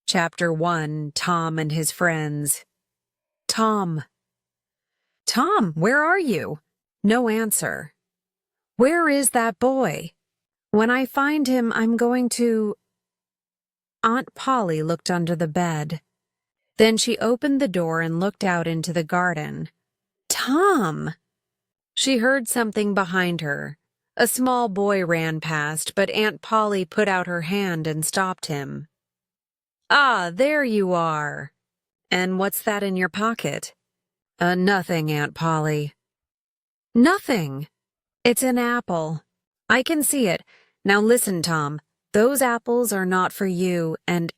Chapter 1, Tom and His Friends. Tom. Tom, where are you? No answer. Where is that boy? When I find him, I'm going to... Aunt Polly looked under the bed. Then she opened the door and looked out into the garden. Tom! She heard something behind her. A small boy ran past, but Aunt Polly put out her hand and stopped him. Ah, there you are. And what's that in your pocket? Nothing, Aunt Polly. Nothing. It's an apple. I can see it. Now listen, Tom. Those apples are not for you, and...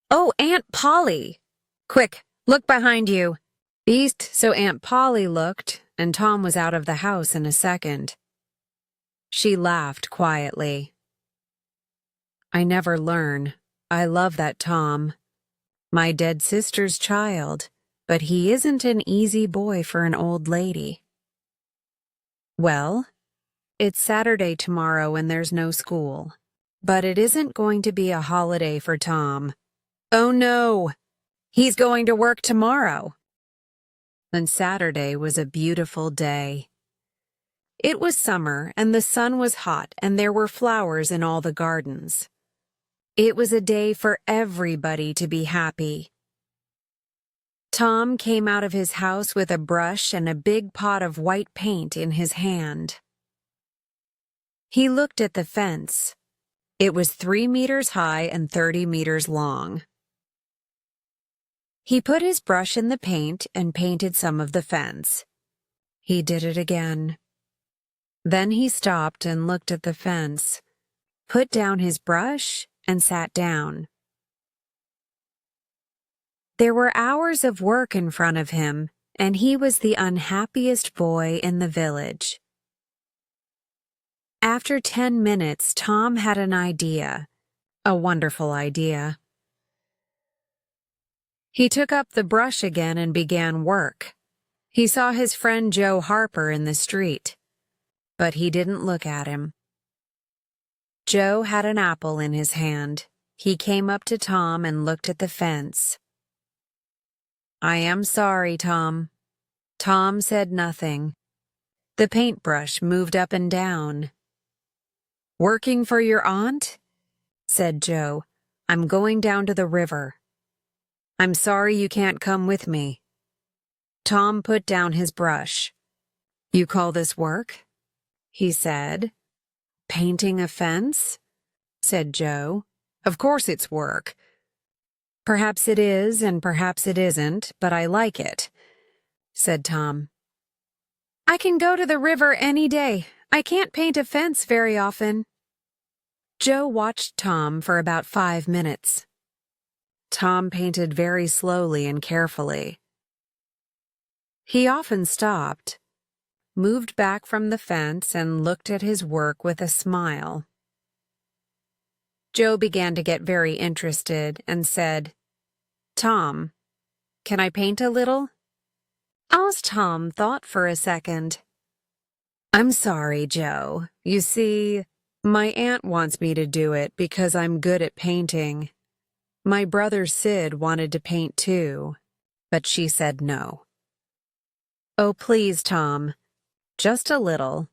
Oh, Aunt Polly! Quick, look behind you. Beast, so Aunt Polly looked, and Tom was out of the house in a second. She laughed quietly. I never learn. I love that Tom. My dead sister's child, but he isn't an easy boy for an old lady. Well, it's Saturday tomorrow and there's no school. But it isn't going to be a holiday for Tom. Oh no! He's going to work tomorrow. And Saturday was a beautiful day. It was summer and the sun was hot and there were flowers in all the gardens. It was a day for everybody to be happy. Tom came out of his house with a brush and a big pot of white paint in his hand. He looked at the fence. It was 3 meters high and 30 meters long. He put his brush in the paint and painted some of the fence. He did it again. Then he stopped and looked at the fence, put down his brush, and sat down. There were hours of work in front of him, and he was the unhappiest boy in the village. After 10 minutes, Tom had an idea. A wonderful idea. He took up the brush again and began work. He saw his friend Joe Harper in the street, but he didn't look at him. Joe had an apple in his hand. He came up to Tom and looked at the fence. I am sorry, Tom. Tom said nothing. The paintbrush moved up and down. Working for your aunt? Said Joe. I'm going down to the river. I'm sorry you can't come with me. Tom put down his brush. You call this work? He said. Painting a fence? Said Joe. Of course it's work. Perhaps it is and perhaps it isn't, but I like it, said Tom. I can go to the river any day. I can't paint a fence very often. Joe watched Tom for about 5 minutes. Tom painted very slowly and carefully. He often stopped, moved back from the fence, and looked at his work with a smile. Joe began to get very interested and said, Tom, can I paint a little? Tom thought for a second. I'm sorry, Joe. You see, my aunt wants me to do it because I'm good at painting. My brother Sid wanted to paint too, but she said no. Oh, please, Tom. Just a little.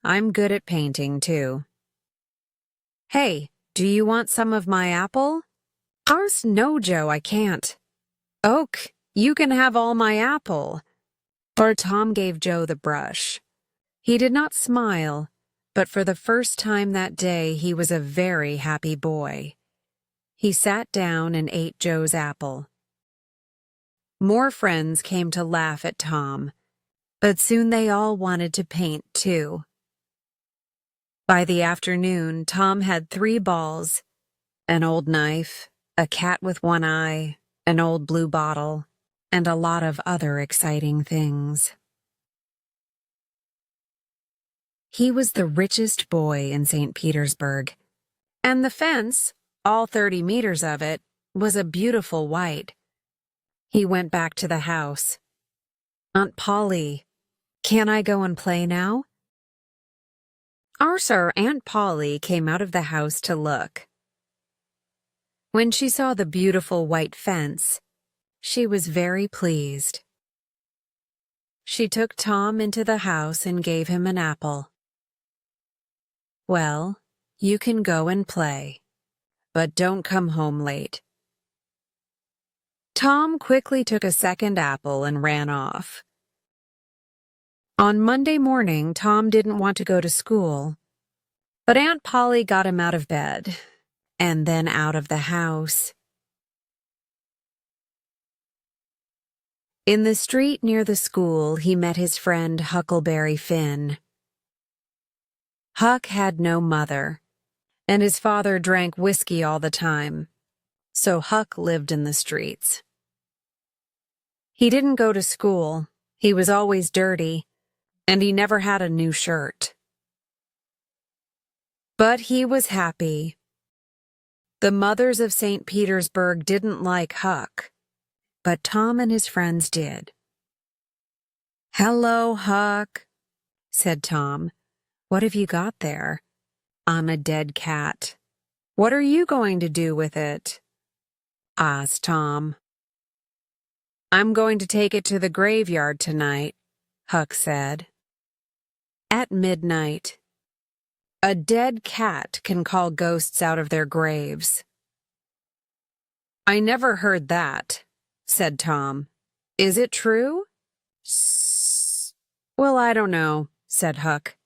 I'm good at painting too. Hey, do you want some of my apple? No, Joe, I can't. Oak, you can have all my apple. For Tom gave Joe the brush. He did not smile, but for the first time that day he was a very happy boy. He sat down and ate Joe's apple. More friends came to laugh at Tom, but soon they all wanted to paint too. By the afternoon, Tom had 3 balls, an old knife, a cat with one eye, an old blue bottle, and a lot of other exciting things. He was the richest boy in St. Petersburg, and the fence, all 30 meters of it, was a beautiful white. He went back to the house. Aunt Polly, can I go and play now? Sir, Aunt Polly came out of the house to look. When she saw the beautiful white fence, she was very pleased. She took Tom into the house and gave him an apple. "Well, you can go and play, but don't come home late." Tom quickly took a second apple and ran off. On Monday morning, Tom didn't want to go to school, but Aunt Polly got him out of bed, and then out of the house. In the street near the school, he met his friend Huckleberry Finn. Huck had no mother, and his father drank whiskey all the time, so Huck lived in the streets. He didn't go to school, he was always dirty, and he never had a new shirt. But he was happy. The mothers of St. Petersburg didn't like Huck, but Tom and his friends did. "Hello, Huck," said Tom. "What have you got there?" "I'm a dead cat." "What are you going to do with it?" asked Tom. "I'm going to take it to the graveyard tonight," Huck said. At midnight. A dead cat can call ghosts out of their graves. "I never heard that," said Tom. "Is it true?" "Well, I don't know," said Huck.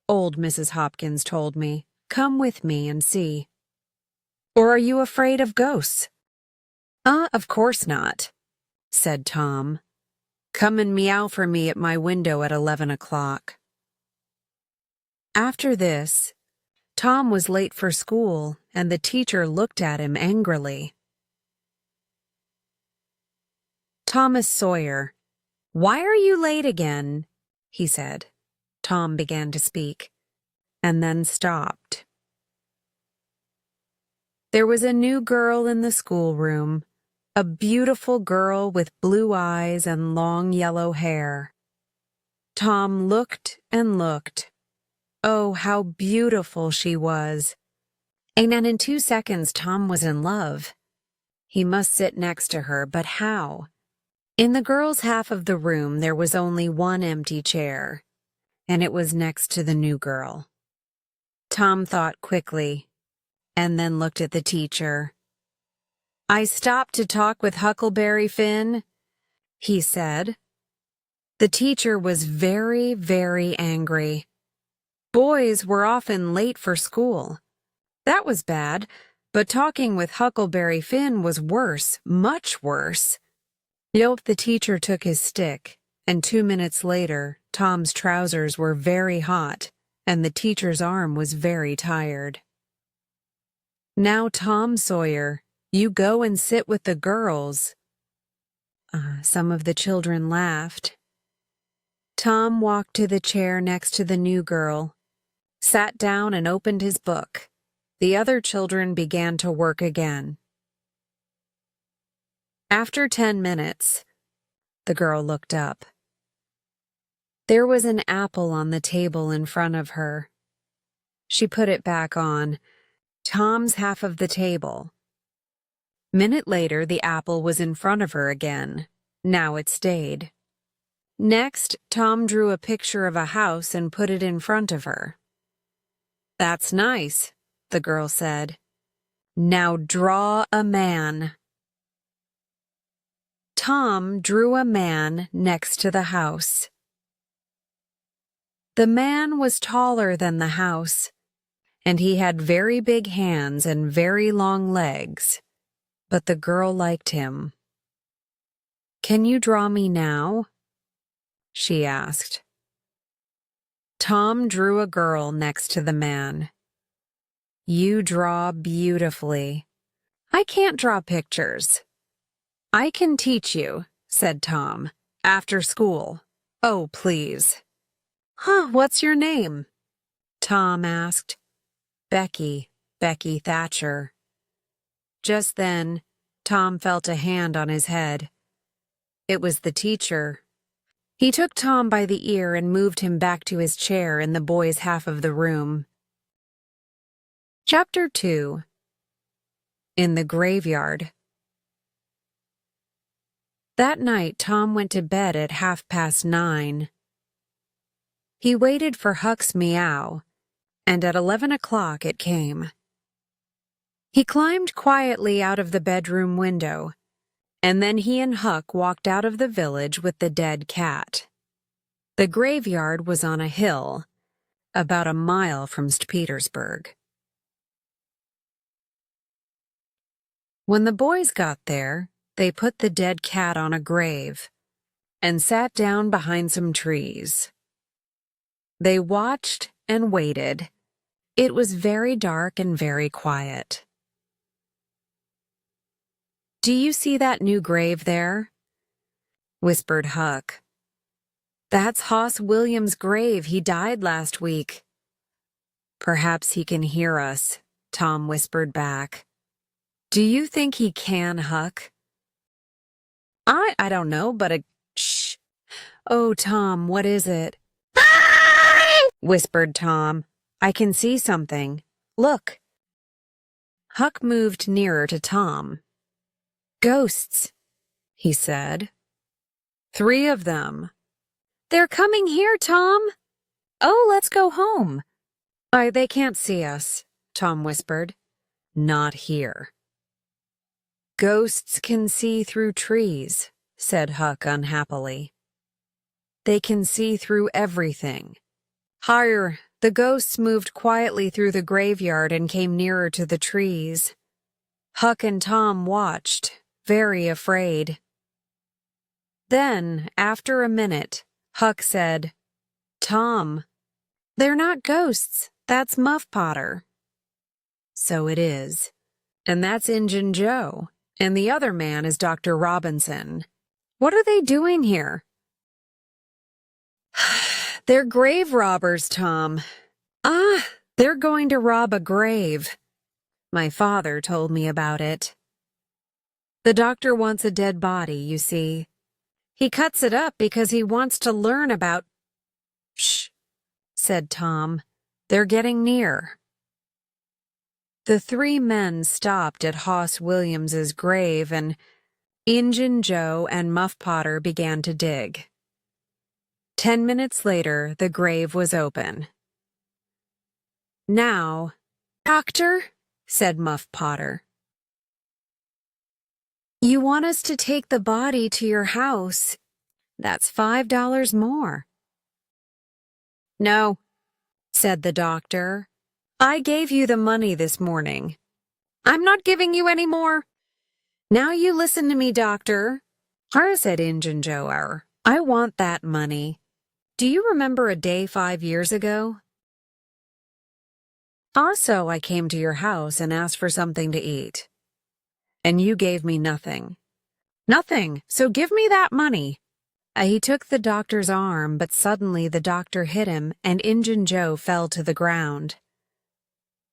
"Old Mrs. Hopkins told me. Come with me and see." "Or are you afraid of ghosts?" Of course not," said Tom. "Come and meow for me at my window at 11 o'clock. After this, Tom was late for school, and the teacher looked at him angrily. "Thomas Sawyer, why are you late again?" he said. Tom began to speak, and then stopped. There was a new girl in the schoolroom, a beautiful girl with blue eyes and long yellow hair. Tom looked and looked. Oh, how beautiful she was. And then in 2 seconds, Tom was in love. He must sit next to her, but how? In the girls' half of the room, there was only one empty chair, and it was next to the new girl. Tom thought quickly, and then looked at the teacher. "I stopped to talk with Huckleberry Finn," he said. The teacher was very, very angry. Boys were often late for school. That was bad, but talking with Huckleberry Finn was worse, much worse. The teacher took his stick, and 2 minutes later, Tom's trousers were very hot, and the teacher's arm was very tired. "Now, Tom Sawyer, you go and sit with the girls." Some of the children laughed. Tom walked to the chair next to the new girl, sat down and opened his book. The other children began to work again. After 10 minutes, the girl looked up. There was an apple on the table in front of her. She put it back on Tom's half of the table. Minute later, the apple was in front of her again. Now it stayed. Next, Tom drew a picture of a house and put it in front of her. "That's nice," the girl said. "Now draw a man." Tom drew a man next to the house. The man was taller than the house, and he had very big hands and very long legs, but the girl liked him. "Can you draw me now?" she asked. Tom drew a girl next to the man. "You draw beautifully." "I can't draw pictures." "I can teach you," said Tom, "after school." "Oh, please." What's your name?" Tom asked. Becky Thatcher." Just then, Tom felt a hand on his head. It was the teacher. He took Tom by the ear and moved him back to his chair in the boys' half of the room. Chapter 2. in the graveyard. That night, Tom went to bed at 9:30. He waited for Huck's meow, and at 11 o'clock it came. He climbed quietly out of the bedroom window, and then he and Huck walked out of the village with the dead cat. The graveyard was on a hill, about a mile from St. Petersburg. When the boys got there, they put the dead cat on a grave and sat down behind some trees. They watched and waited. It was very dark and very quiet. "Do you see that new grave there?" whispered Huck. "That's Hoss Williams' grave. He died last week." "Perhaps he can hear us," Tom whispered back. "Do you think he can, Huck?" I don't know, but shh. "Oh, Tom, what is it?" whispered Tom. "I can see something. Look." Huck moved nearer to Tom. "Ghosts," he said. "3 of them." "They're coming here, Tom." "Oh, let's go home." They can't see us," Tom whispered. "Not here." "Ghosts can see through trees," said Huck unhappily. "They can see through everything." Higher, the ghosts moved quietly through the graveyard and came nearer to the trees. Huck and Tom watched, very afraid. Then, after a minute, Huck said, "Tom, they're not ghosts. That's Muff Potter." "So it is. And that's Injun Joe. And the other man is Dr. Robinson. What are they doing here?" "They're grave robbers, Tom." They're going to rob a grave. My father told me about it. The doctor wants a dead body, you see. He cuts it up because he wants to learn about— "Shh," said Tom. "They're getting near." The 3 men stopped at Hoss Williams's grave, and Injun Joe and Muff Potter began to dig. 10 minutes later, the grave was open. "Now, Doctor," said Muff Potter, "you want us to take the body to your house. That's $5 more." "No," said the doctor. "I gave you the money this morning. I'm not giving you any more." "Now you listen to me, Doctor," said Injun Joe. "I want that money. Do you remember a day 5 years ago? Also, I came to your house and asked for something to eat. And you gave me nothing. Nothing, so give me that money." He took the doctor's arm, but suddenly the doctor hit him and Injun Joe fell to the ground.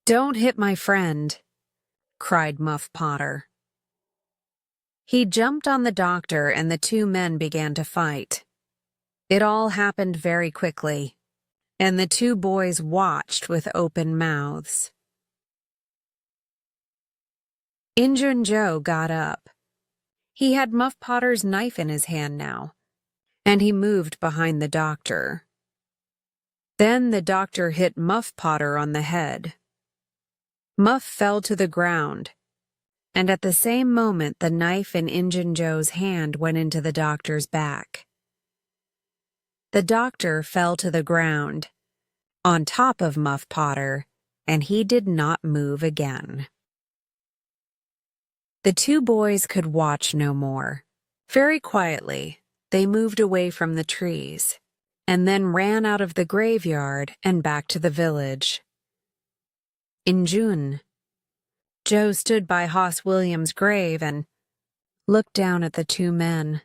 "Don't hit my friend," cried Muff Potter. He jumped on the doctor and the 2 men began to fight. It all happened very quickly, and the 2 boys watched with open mouths. Injun Joe got up. He had Muff Potter's knife in his hand now, and he moved behind the doctor. Then the doctor hit Muff Potter on the head. Muff fell to the ground, and at the same moment the knife in Injun Joe's hand went into the doctor's back. The doctor fell to the ground, on top of Muff Potter, and he did not move again. The 2 boys could watch no more. Very quietly, they moved away from the trees, and then ran out of the graveyard and back to the village. In June, Joe stood by Hoss Williams' grave and looked down at the 2 men.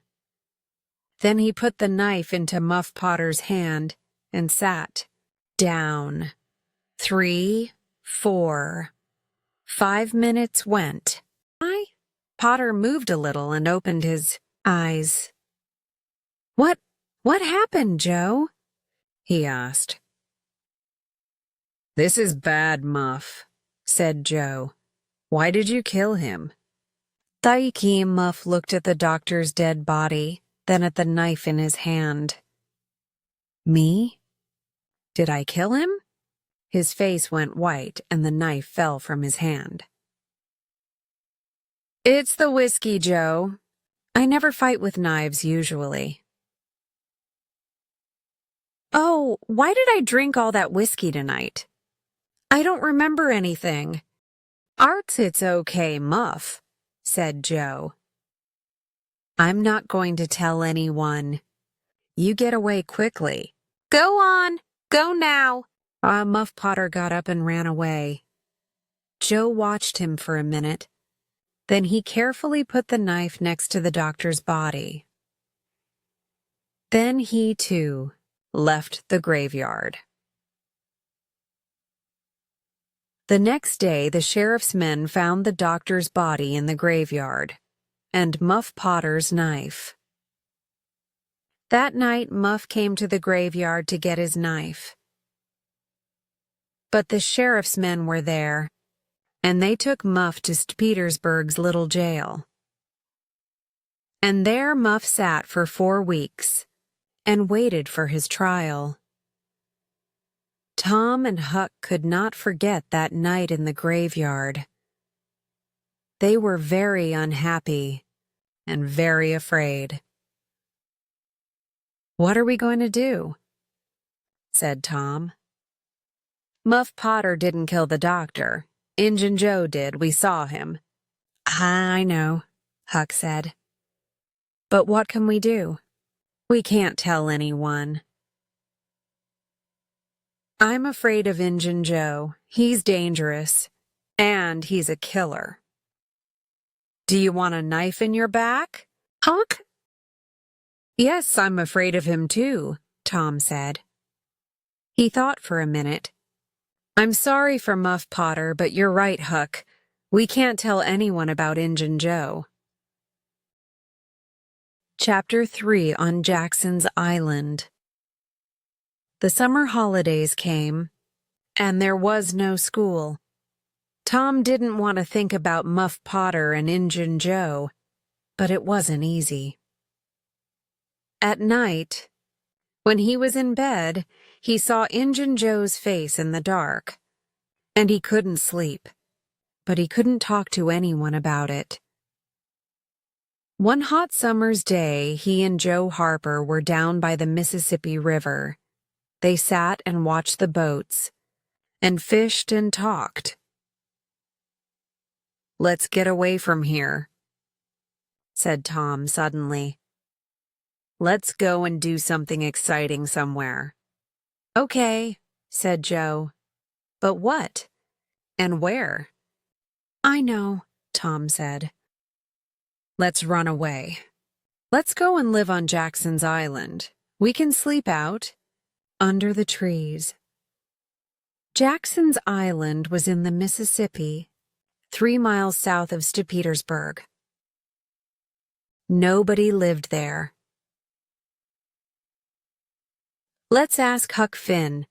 Then he put the knife into Muff Potter's hand and sat down. 3, 4, 5 minutes went. Potter moved a little and opened his eyes. What happened, Joe?" he asked. "This is bad, Muff," said Joe. Why did you kill him? Taiki Muff looked at the doctor's dead body, then at the knife in his hand. Me? Did I kill him? His face went white and the knife fell from his hand. It's the whiskey, Joe. I never fight with knives usually. Oh, why did I drink all that whiskey tonight? I don't remember anything. It's okay, Muff, said Joe. I'm not going to tell anyone. You get away quickly. Go on, go now. Muff Potter got up and ran away. Joe watched him for a minute. Then he carefully put the knife next to the doctor's body. Then he, too, left the graveyard. The next day, the sheriff's men found the doctor's body in the graveyard, and Muff Potter's knife. That night, Muff came to the graveyard to get his knife. But the sheriff's men were there, and they took Muff to St. Petersburg's little jail. And there Muff sat for 4 weeks, and waited for his trial. Tom and Huck could not forget that night in the graveyard. They were very unhappy and very afraid. What are we going to do? Said Tom. Muff Potter didn't kill the doctor. Injun Joe did. We saw him. I know, Huck said. But what can we do? We can't tell anyone. I'm afraid of Injun Joe. He's dangerous. And he's a killer. Do you want a knife in your back, Huck? Yes, I'm afraid of him too, Tom said. He thought for a minute. I'm sorry for Muff Potter, but you're right, Huck. We can't tell anyone about Injun Joe. Chapter 3 on Jackson's Island. The summer holidays came, and there was no school. Tom didn't want to think about Muff Potter and Injun Joe, but it wasn't easy. At night, when he was in bed, he saw Injun Joe's face in the dark, and he couldn't sleep, but he couldn't talk to anyone about it. One hot summer's day, he and Joe Harper were down by the Mississippi River. They sat and watched the boats, and fished and talked. Let's get away from here, said Tom suddenly. Let's go and do something exciting somewhere. Okay, said Joe. But what? And where? I know, Tom said. Let's run away. Let's go and live on Jackson's Island. We can sleep out under the trees. Jackson's Island was in the Mississippi, 3 miles south of St. Petersburg. Nobody lived there. Let's ask Huck Finn,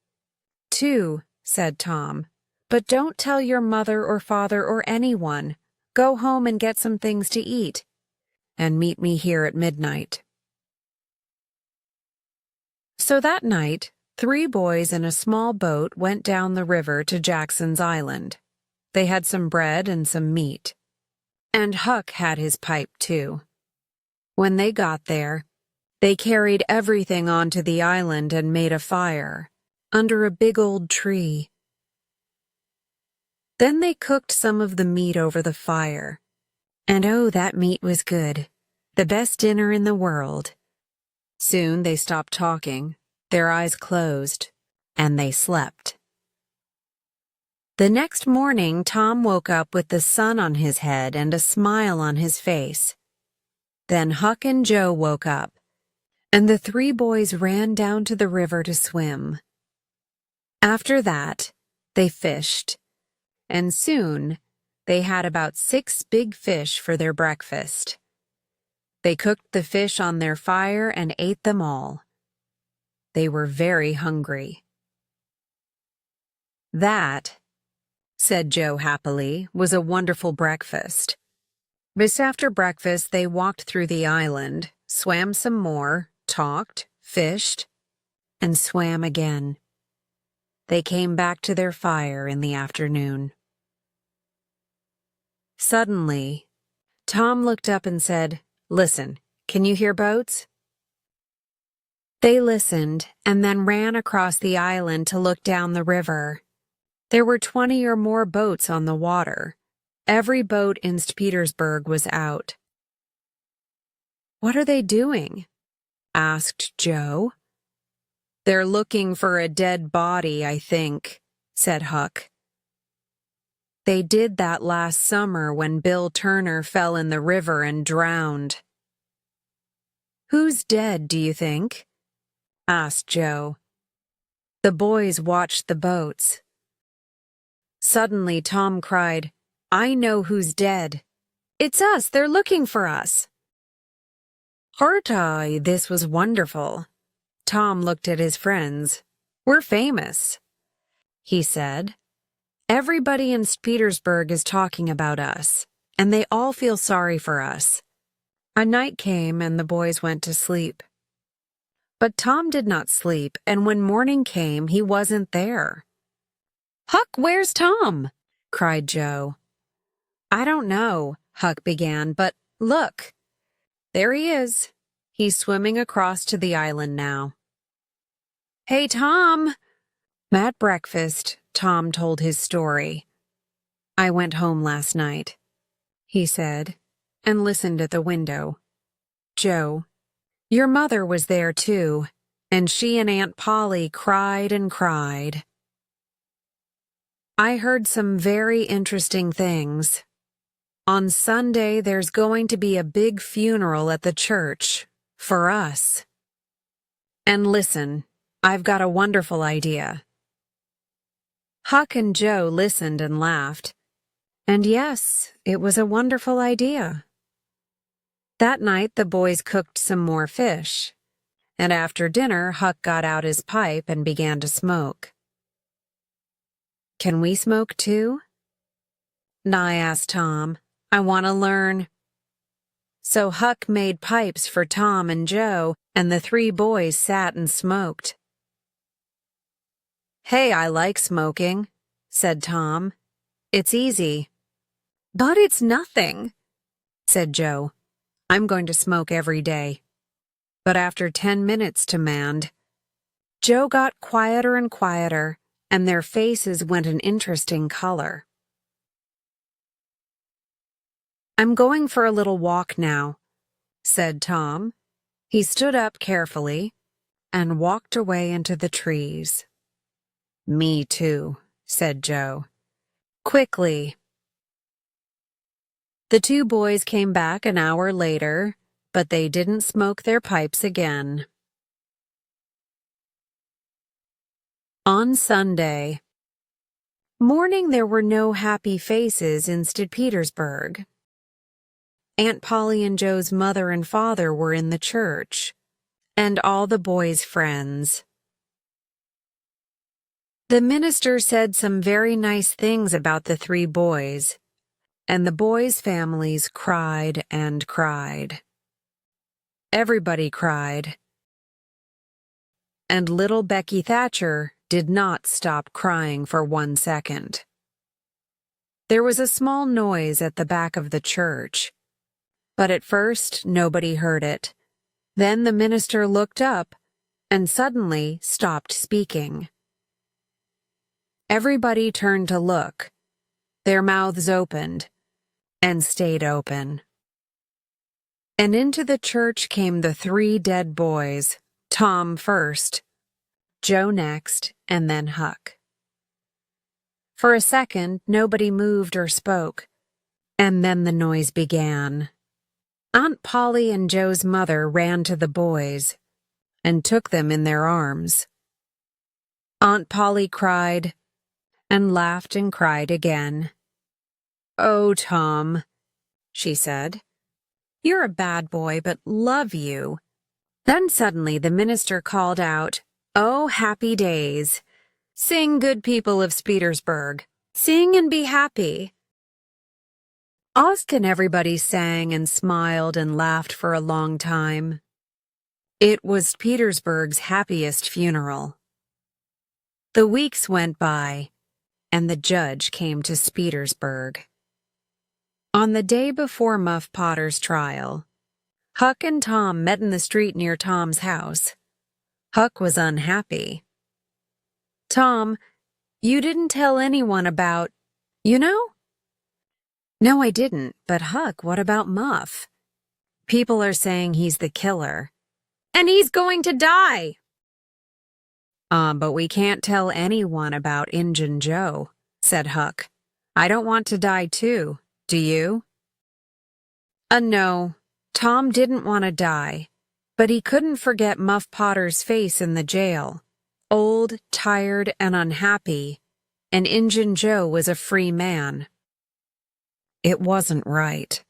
too, said Tom. But don't tell your mother or father or anyone. Go home and get some things to eat, and meet me here at midnight. So that night, 3 boys in a small boat went down the river to Jackson's Island. They had some bread and some meat. And Huck had his pipe, too. When they got there, they carried everything onto the island and made a fire under a big old tree. Then they cooked some of the meat over the fire. And oh, that meat was good. The best dinner in the world. Soon they stopped talking, their eyes closed, and they slept. The next morning, Tom woke up with the sun on his head and a smile on his face. Then Huck and Joe woke up, and the 3 boys ran down to the river to swim. After that, they fished, and soon they had about 6 big fish for their breakfast. They cooked the fish on their fire and ate them all. They were very hungry. That said Joe happily, was a wonderful breakfast. But after breakfast, they walked through the island, swam some more, talked, fished, and swam again. They came back to their fire in the afternoon. Suddenly, Tom looked up and said, "Listen, can you hear boats?" They listened and then ran across the island to look down the river. There were 20 or more boats on the water. Every boat in St. Petersburg was out. "What are they doing?" asked Joe. "They're looking for a dead body, I think," said Huck. "They did that last summer when Bill Turner fell in the river and drowned." "Who's dead, do you think?" asked Joe. The boys watched the boats. Suddenly, Tom cried, "I know who's dead. It's us, they're looking for us." Hartai, this was wonderful. Tom looked at his friends. "We're famous," he said. "Everybody in St. Petersburg is talking about us, and they all feel sorry for us." A night came and the boys went to sleep. But Tom did not sleep, and when morning came, he wasn't there. "Huck, where's Tom?" cried Joe. "I don't know," Huck began, "but look. There he is. He's swimming across to the island now." "Hey, Tom!" At breakfast, Tom told his story. "I went home last night," he said, and listened at the window. "Joe, your mother was there too, and she and Aunt Polly cried and cried. I heard some very interesting things. On Sunday, there's going to be a big funeral at the church, for us. And listen, I've got a wonderful idea." Huck and Joe listened and laughed. And yes, it was a wonderful idea. That night, the boys cooked some more fish. And after dinner, Huck got out his pipe and began to smoke. "Can we smoke too?" I asked Tom. "I want to learn." So Huck made pipes for Tom and Joe, and the three boys sat and smoked. "Hey, I like smoking," said Tom. "It's easy." "But it's nothing," said Joe. "I'm going to smoke every day." But after 10 minutes to manned, Joe got quieter and quieter, and their faces went an interesting color. "I'm going for a little walk now," said Tom. He stood up carefully and walked away into the trees. "Me too," said Joe. "Quickly." The two boys came back an hour later, but they didn't smoke their pipes again. On Sunday morning, there were no happy faces in St. Petersburg. Aunt Polly and Joe's mother and father were in the church, and all the boys' friends. The minister said some very nice things about the three boys, and the boys' families cried and cried. Everybody cried. And little Becky Thatcher did not stop crying for 1 second. There was a small noise at the back of the church, but at first nobody heard it. Then the minister looked up and suddenly stopped speaking. Everybody turned to look. Their mouths opened and stayed open. And into the church came the three dead boys, Tom first, Joe next, and then Huck. For a second, nobody moved or spoke, and then the noise began. Aunt Polly and Joe's mother ran to the boys and took them in their arms. Aunt Polly cried and laughed and cried again. "Oh, Tom," she said, "you're a bad boy, but love you." Then suddenly the minister called out, "Oh, happy days! Sing, good people of Petersburg. Sing and be happy. Austin everybody sang and smiled and laughed for a long time. It was Petersburg's happiest funeral. The weeks went by, and the judge came to Petersburg. On the day before Muff Potter's trial, Huck and Tom met in the street near Tom's house. Huck was unhappy. Tom, you didn't tell anyone about, you know? No, I didn't, but Huck, what about Muff? People are saying he's the killer. And he's going to die! But we can't tell anyone about Injun Joe, said Huck. I don't want to die too, do you? No, Tom didn't want to die, but he couldn't forget Muff Potter's face in the jail. Old, tired, and unhappy, and Injun Joe was a free man. It wasn't right.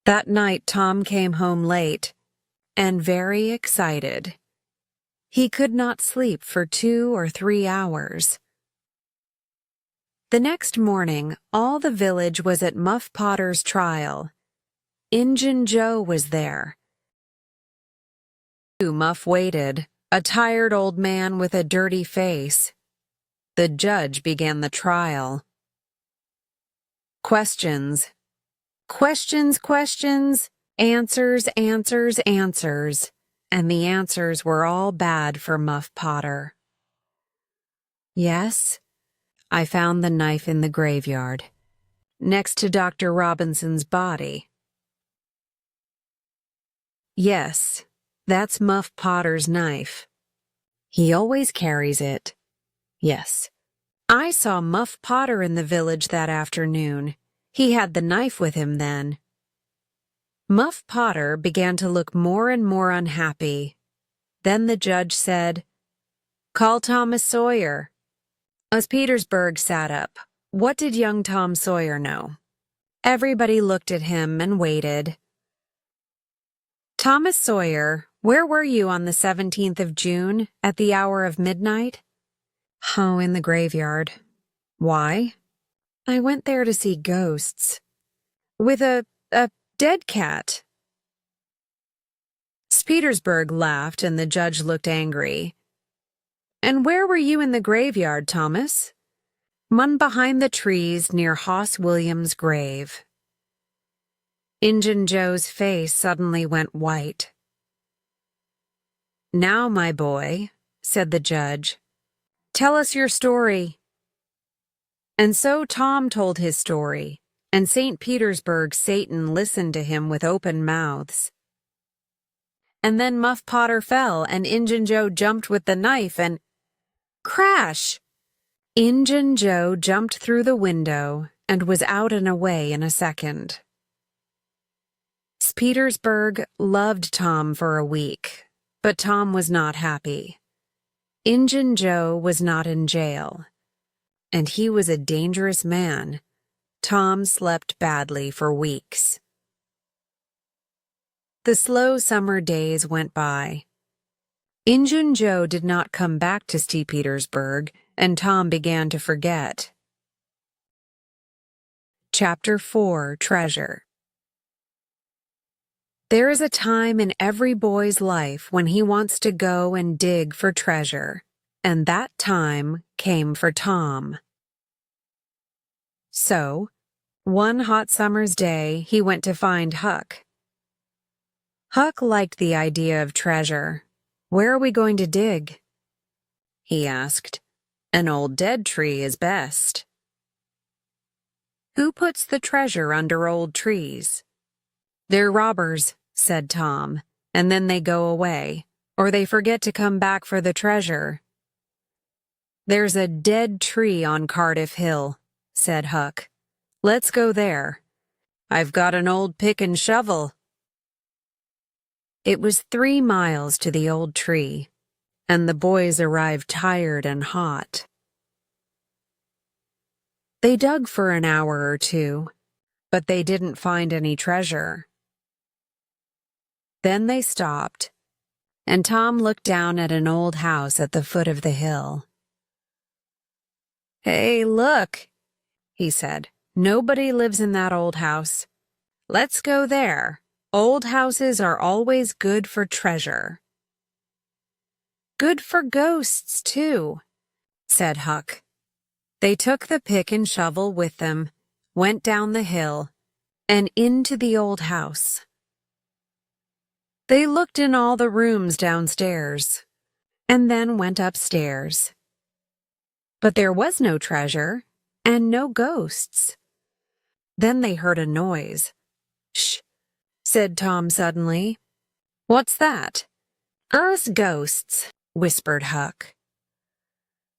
That night Tom came home late, and very excited. He could not sleep for 2 or 3 hours. The next morning, all the village was at Muff Potter's trial. Injun Joe was there. Muff waited, a tired old man with a dirty face. The judge began the trial. Questions. Questions, questions. Answers, answers, answers. And the answers were all bad for Muff Potter. Yes, I found the knife in the graveyard, next to Dr. Robinson's body. Yes, that's Muff Potter's knife. He always carries it. Yes. I saw Muff Potter in the village that afternoon. He had the knife with him then. Muff Potter began to look more and more unhappy. Then the judge said, "Call Thomas Sawyer." As Petersburg sat up, what did young Tom Sawyer know? Everybody looked at him and waited. Thomas Sawyer, where were you on the 17th of June at the hour of midnight? Oh, in the graveyard. Why? I went there to see ghosts. With a dead cat. Petersburg laughed and the judge looked angry. And where were you in the graveyard, Thomas? One behind the trees near Hoss Williams' grave. Injun Joe's face suddenly went white. Now, my boy, said the judge, tell us your story. And so Tom told his story, and St. Petersburg Satan listened to him with open mouths. And then Muff Potter fell, and Injun Joe jumped with the knife, and crash! Injun Joe jumped through the window and was out and away in a second. Petersburg loved Tom for a week, but Tom was not happy. Injun Joe was not in jail, and he was a dangerous man. Tom slept badly for weeks. The slow summer days went by. Injun Joe did not come back to St. Petersburg, and Tom began to forget. Chapter 4, Treasure. There is a time in every boy's life when he wants to go and dig for treasure, and that time came for Tom. So, one hot summer's day, he went to find Huck. Huck liked the idea of treasure. Where are we going to dig? He asked. An old dead tree is best. Who puts the treasure under old trees? They're robbers, said Tom, and then they go away, or they forget to come back for the treasure. There's a dead tree on Cardiff Hill, said Huck. Let's go there. I've got an old pick and shovel. It was 3 miles to the old tree, and the boys arrived tired and hot. They dug for an hour or two, but they didn't find any treasure. Then they stopped, and Tom looked down at an old house at the foot of the hill. Hey, look, he said. "Nobody lives in that old house. Let's go there. Old houses are always good for treasure." "Good for ghosts, too," said Huck. They took the pick and shovel with them, went down the hill, and into the old house. They looked in all the rooms downstairs, and then went upstairs. But there was no treasure, and no ghosts. Then they heard a noise. "Shh," said Tom suddenly. "What's that?" "Us ghosts," whispered Huck.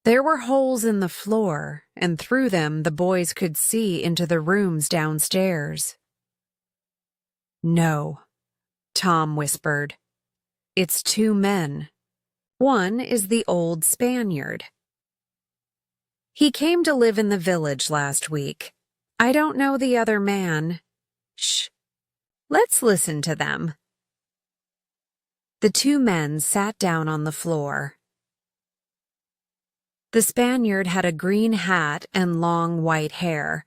There were holes in the floor, and through them the boys could see into the rooms downstairs. "No," Tom whispered. "It's two men. One is the old Spaniard. He came to live in the village last week. I don't know the other man. Shh. Let's listen to them." The two men sat down on the floor. The Spaniard had a green hat and long white hair.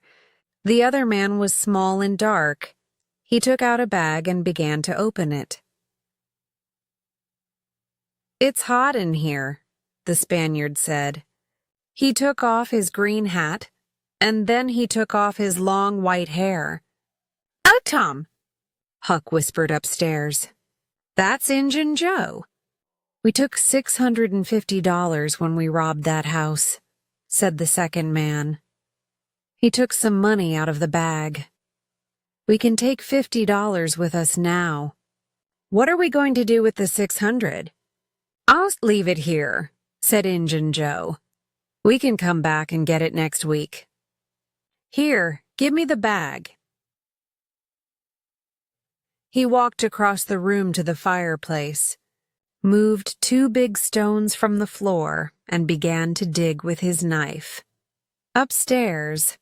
The other man was small and dark. He took out a bag and began to open it. "It's hot in here," the Spaniard said. He took off his green hat, and then he took off his long white hair. "Oh, Tom," Huck whispered upstairs. "That's Injun Joe. We took $650 when we robbed that house," said the second man. He took some money out of the bag. "We can take $50 with us now. What are we going to do with the $600? "I'll leave it here," said Injun Joe. "We can come back and get it next week. Here, give me the bag." He walked across the room to the fireplace, moved two big stones from the floor, and began to dig with his knife. Upstairs,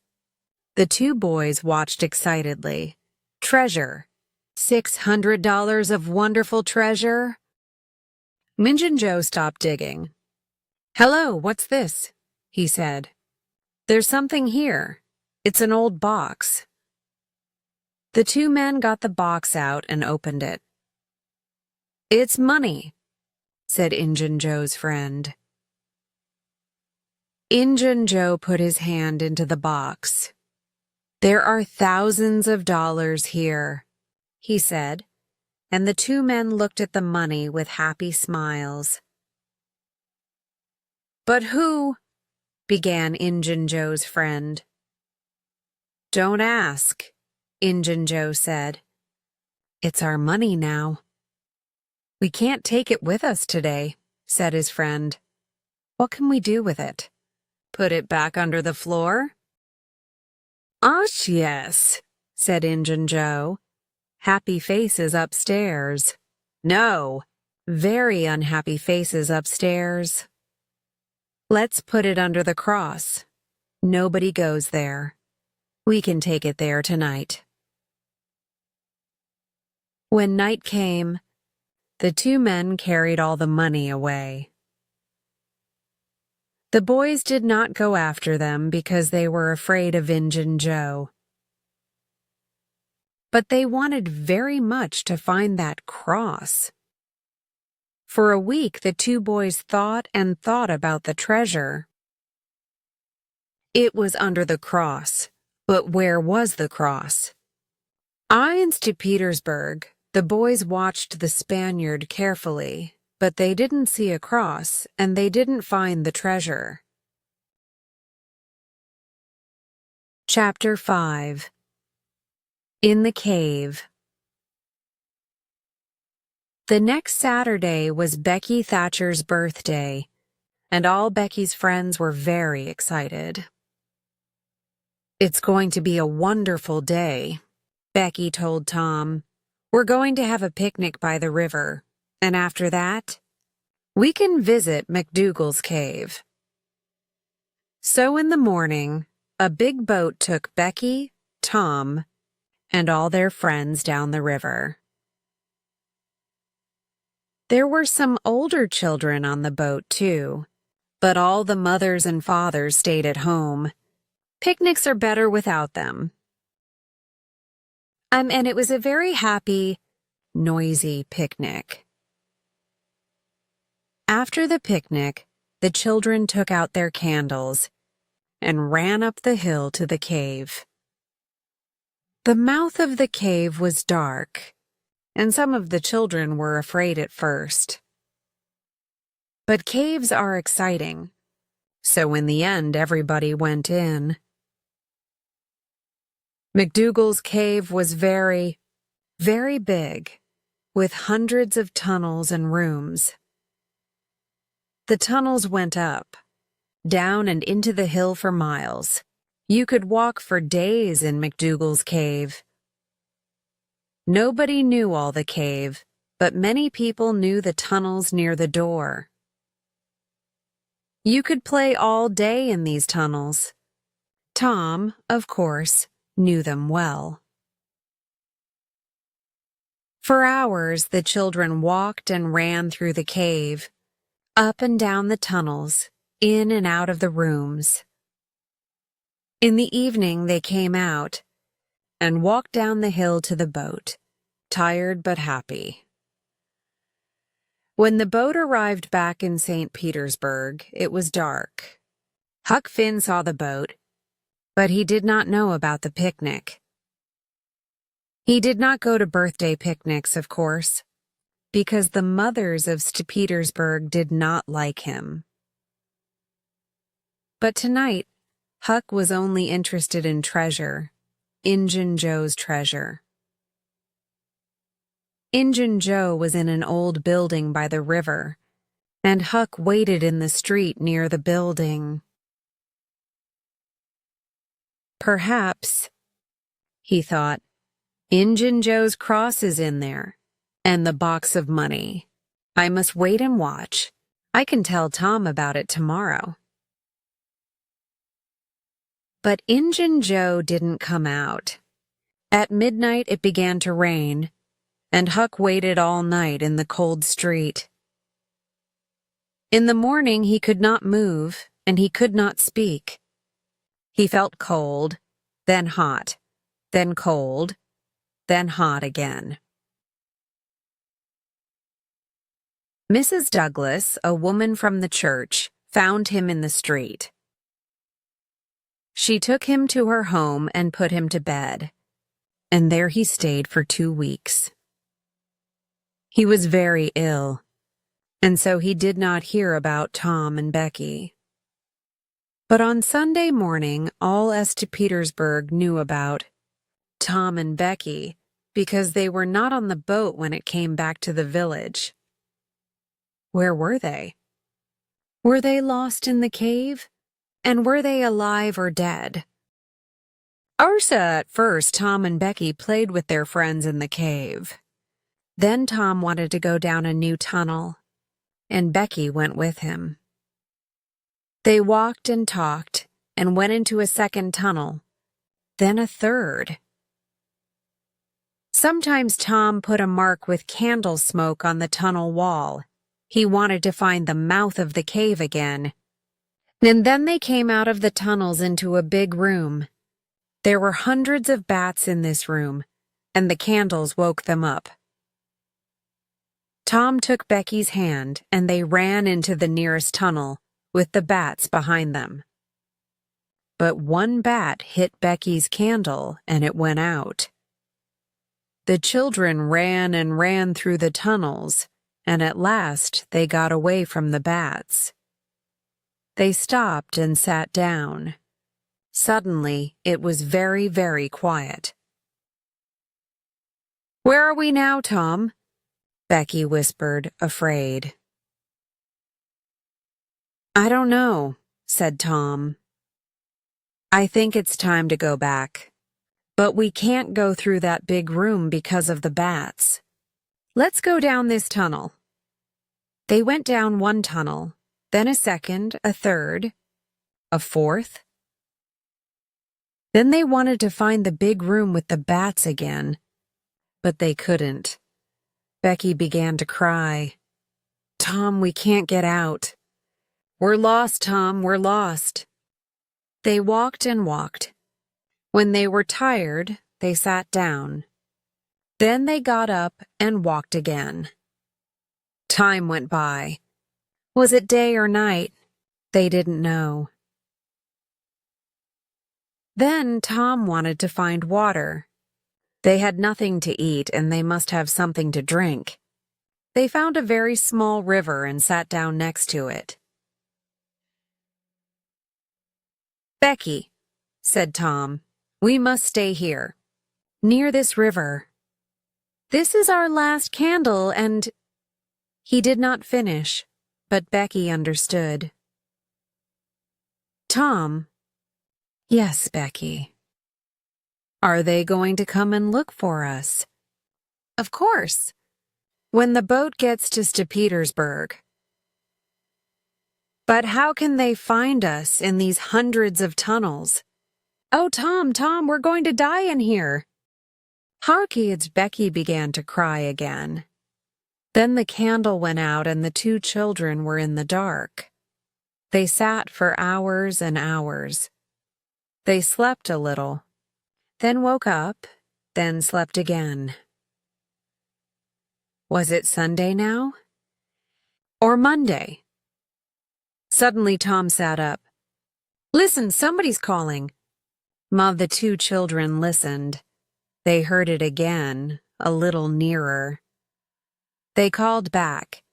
the two boys watched excitedly. Treasure. $600 of wonderful treasure. Injun Joe stopped digging. "Hello, what's this?" he said. "There's something here. It's an old box." The two men got the box out and opened it. "It's money," said Injun Joe's friend. Injun Joe put his hand into the box. "There are thousands of dollars here," he said, and the two men looked at the money with happy smiles. "But who—" began Injun Joe's friend. "Don't ask," Injun Joe said. "It's our money now." "We can't take it with us today," said his friend. "What can we do with it? Put it back under the floor?" Yes," said Injun Joe. Happy faces upstairs. No, very unhappy faces upstairs. "Let's put it under the cross. Nobody goes there. We can take it there tonight." When night came, the two men carried all the money away. The boys did not go after them because they were afraid of Injun Joe. But they wanted very much to find that cross. For a week, the two boys thought and thought about the treasure. It was under the cross, but where was the cross? Eyes to Petersburg, the boys watched the Spaniard carefully, but they didn't see a cross, and they didn't find the treasure. Chapter 5. In the Cave. The next Saturday was Becky Thatcher's birthday, and all Becky's friends were very excited. "It's going to be a wonderful day," Becky told Tom. "We're going to have a picnic by the river, and after that, we can visit McDougal's cave." So in the morning, a big boat took Becky, Tom, and all their friends down the river. There were some older children on the boat, too, but all the mothers and fathers stayed at home. Picnics are better without them. And it was a very happy, noisy picnic. After the picnic, the children took out their candles and ran up the hill to the cave. The mouth of the cave was dark, and some of the children were afraid at first. But caves are exciting, so in the end everybody went in. McDougal's cave was very, very big, with hundreds of tunnels and rooms. The tunnels went up, down and into the hill for miles. You could walk for days in McDougal's cave. Nobody knew all the cave, but many people knew the tunnels near the door. You could play all day in these tunnels. Tom, of course, knew them well. For hours, the children walked and ran through the cave, up and down the tunnels, in and out of the rooms. In the evening, they came out and walked down the hill to the boat, tired but happy. When the boat arrived back in St. Petersburg, it was dark. Huck Finn saw the boat, but he did not know about the picnic. He did not go to birthday picnics, of course, because the mothers of St. Petersburg did not like him. But tonight, Huck was only interested in treasure, Injun Joe's treasure. Injun Joe was in an old building by the river, and Huck waited in the street near the building. Perhaps, he thought, Injun Joe's cross is in there, and the box of money. I must wait and watch. I can tell Tom about it tomorrow. But Injun Joe didn't come out. At midnight it began to rain, and Huck waited all night in the cold street. In the morning he could not move, and he could not speak. He felt cold, then hot, then cold, then hot again. Mrs. Douglas, a woman from the church, found him in the street. She took him to her home and put him to bed, and there he stayed for 2 weeks. He was very ill, and so he did not hear about Tom and Becky. But on Sunday morning, all St. Petersburg knew about Tom and Becky because they were not on the boat when it came back to the village. Where were they? Were they lost in the cave? And were they alive or dead? At first, Tom and Becky played with their friends in the cave. Then Tom wanted to go down a new tunnel, and Becky went with him. They walked and talked and went into a second tunnel, then a third. Sometimes Tom put a mark with candle smoke on the tunnel wall. He wanted to find the mouth of the cave again. And then they came out of the tunnels into a big room. There were hundreds of bats in this room, and the candles woke them up. Tom took Becky's hand, and they ran into the nearest tunnel, with the bats behind them. But one bat hit Becky's candle, and it went out. The children ran and ran through the tunnels, and at last they got away from the bats. They stopped and sat down. Suddenly, it was very, very quiet. "Where are we now, Tom?" Becky whispered, afraid. "I don't know," said Tom. "I think it's time to go back. But we can't go through that big room because of the bats. Let's go down this tunnel." They went down one tunnel, then a second, a third, a fourth. Then they wanted to find the big room with the bats again, but they couldn't. Becky began to cry. "Tom, we can't get out. We're lost, Tom, we're lost." They walked and walked. When they were tired, they sat down. Then they got up and walked again. Time went by. Was it day or night? They didn't know. Then Tom wanted to find water. They had nothing to eat and they must have something to drink. They found a very small river and sat down next to it. "Becky," said Tom, "we must stay here, near this river. This is our last candle and—" He did not finish, but Becky understood. Tom, "Yes, Becky." "Are they going to come and look for us?" "Of course. When the boat gets to St. Petersburg." "But how can they find us in these hundreds of tunnels?" "Oh, Tom, we're going to die in here." Harkids Becky began to cry again. Then the candle went out and the two children were in the dark. They sat for hours and hours. They slept a little, then woke up, then slept again. Was it Sunday now? Or Monday? Suddenly Tom sat up. "Listen, somebody's calling." The two children listened. They heard it again, a little nearer. They called back.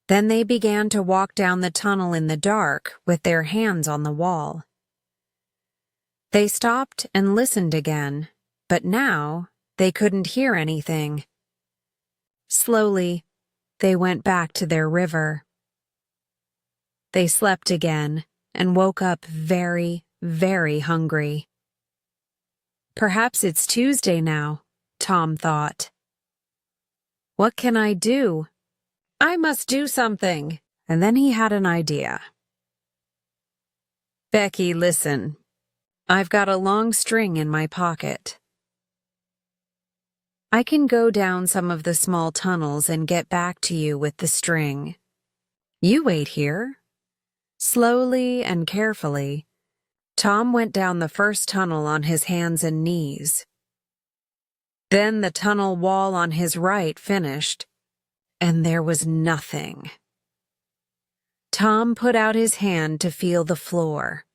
Then they began to walk down the tunnel in the dark with their hands on the wall. They stopped and listened again, but now they couldn't hear anything. Slowly, they went back to their river. They slept again and woke up very, very hungry. Perhaps it's Tuesday now, Tom thought. What can I do? I must do something. And then he had an idea. Becky, listen. I've got a long string in my pocket. I can go down some of the small tunnels and get back to you with the string. You wait here. Slowly and carefully, Tom went down the first tunnel on his hands and knees. Then the tunnel wall on his right finished, and there was nothing. Tom put out his hand to feel the floor.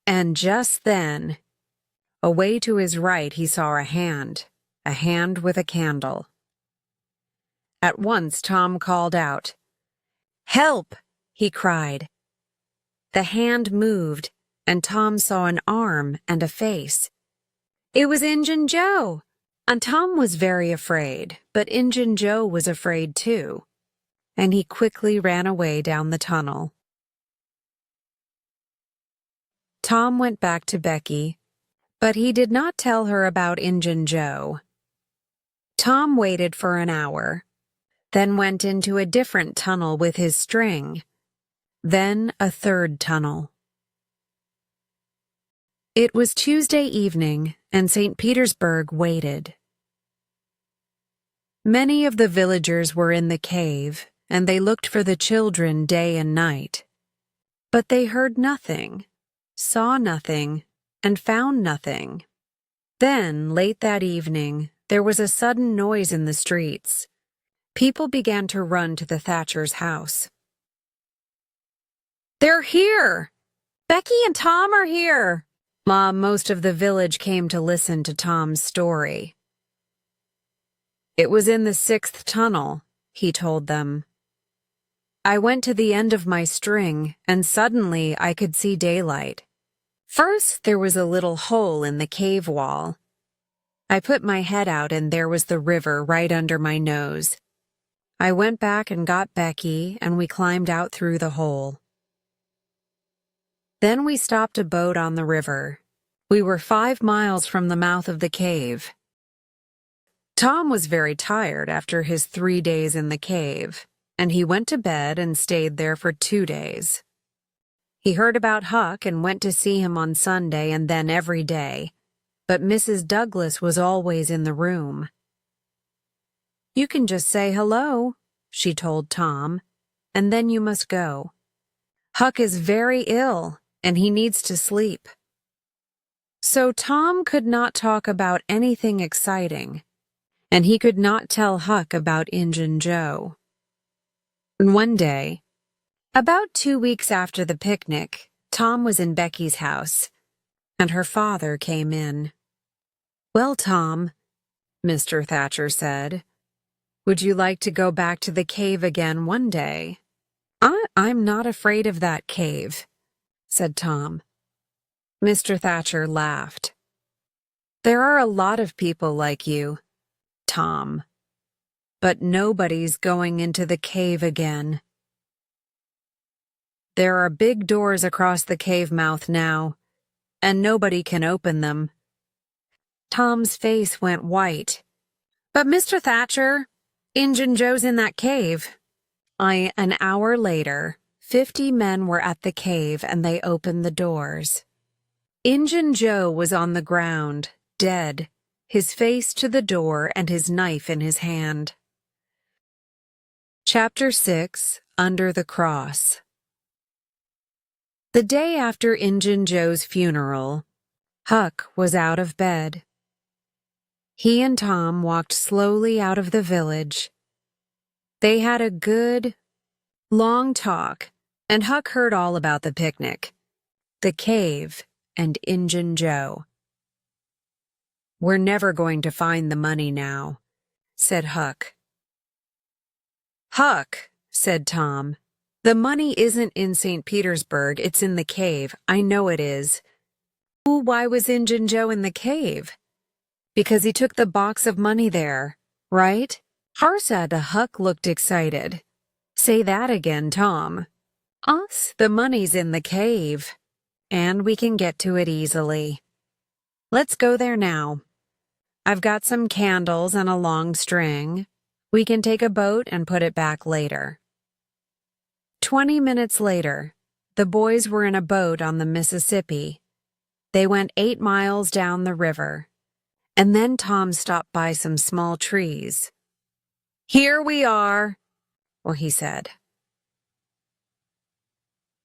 And just then, away to his right he saw a hand with a candle. At once Tom called out. "Help!" he cried. The hand moved, and Tom saw an arm and a face. It was Injun Joe! And Tom was very afraid, but Injun Joe was afraid too, and he quickly ran away down the tunnel. Tom went back to Becky, but he did not tell her about Injun Joe. Tom waited for an hour, then went into a different tunnel with his string, then a third tunnel. It was Tuesday evening, and St. Petersburg waited. Many of the villagers were in the cave, and they looked for the children day and night. But they heard nothing, saw nothing, and found nothing. Then, late that evening, there was a sudden noise in the streets. People began to run to the Thatcher's house. "They're here! Becky and Tom are here!" Most of the village came to listen to Tom's story. "It was in the 6th tunnel," he told them. "I went to the end of my string, and suddenly I could see daylight. First, there was a little hole in the cave wall. I put my head out and there was the river right under my nose. I went back and got Becky, and we climbed out through the hole. Then we stopped a boat on the river. We were 5 miles from the mouth of the cave. Tom was very tired after his 3 days in the cave, and he went to bed and stayed there for 2 days. He heard about Huck and went to see him on Sunday and then every day, but Mrs. Douglas was always in the room. "You can just say hello," she told Tom, "and then you must go. Huck is very ill, and he needs to sleep. So Tom could not talk about anything exciting, and he could not tell Huck about Injun Joe. And one day, about 2 weeks after the picnic, Tom was in Becky's house, and her father came in. "Well, Tom," Mr. Thatcher said, "would you like to go back to the cave again one day?" I'm not afraid of that cave," said Tom. Mr. Thatcher laughed. "There are a lot of people like you, Tom, but nobody's going into the cave again. There are big doors across the cave mouth now, and nobody can open them." Tom's face went white. "But Mr. Thatcher, Injun Joe's in that cave." An hour later, 50 men were at the cave and they opened the doors. Injun Joe was on the ground, dead, his face to the door and his knife in his hand. Chapter 6, Under the Cross. The day after Injun Joe's funeral, Huck was out of bed. He and Tom walked slowly out of the village. They had a good, long talk, and Huck heard all about the picnic, the cave, and Injun Joe. "We're never going to find the money now," said Huck. "Huck," said Tom, "the money isn't in St. Petersburg, it's in the cave. I know it is." "Why was Injun Joe in the cave?" "Because he took the box of money there, right?" Huck looked excited. "Say that again, Tom." "Us, the money's in the cave, and we can get to it easily. Let's go there now. I've got some candles and a long string. We can take a boat and put it back later." 20 minutes later, the boys were in a boat on the Mississippi. They went 8 miles down the river, and then Tom stopped by some small trees. "Here we are," he said.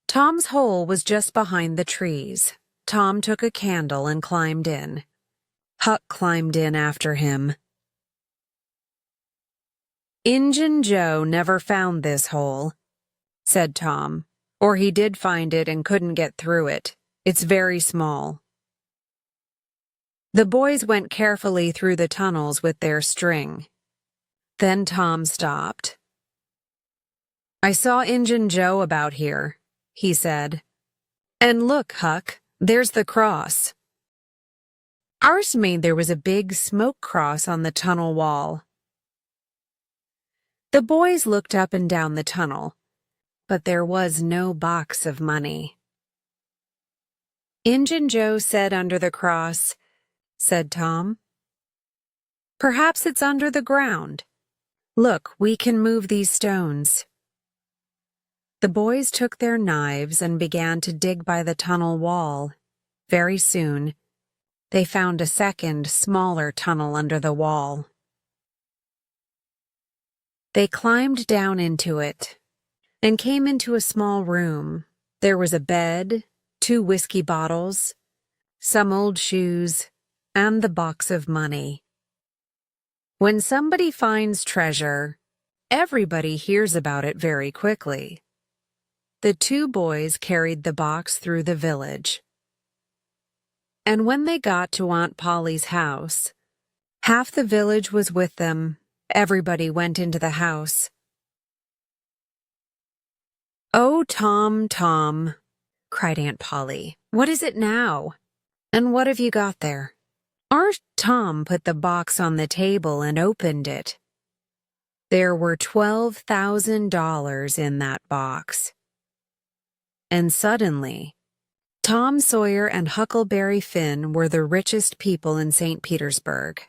Tom's hole was just behind the trees. Tom took a candle and climbed in. Huck climbed in after him. "Injun Joe never found this hole," said Tom, "or he did find it and couldn't get through it. It's very small." The boys went carefully through the tunnels with their string. Then Tom stopped. "I saw Injun Joe about here," he said. "And look, Huck, there's the cross." Ours made there was a big smoke cross on the tunnel wall. The boys looked up and down the tunnel, but there was no box of money. "Injun Joe said under the cross," said Tom. "Perhaps it's under the ground. Look, we can move these stones." The boys took their knives and began to dig by the tunnel wall. Very soon, they found a second, smaller tunnel under the wall. They climbed down into it and came into a small room. There was a bed, 2 whiskey bottles, some old shoes, and the box of money. When somebody finds treasure, everybody hears about it very quickly. The 2 boys carried the box through the village. And when they got to Aunt Polly's house, half the village was with them. Everybody went into the house. "Oh, Tom, Tom," cried Aunt Polly, "what is it now? And what have you got there?" Our Tom put the box on the table and opened it. There were $12,000 in that box. And suddenly, Tom Sawyer and Huckleberry Finn were the richest people in St. Petersburg.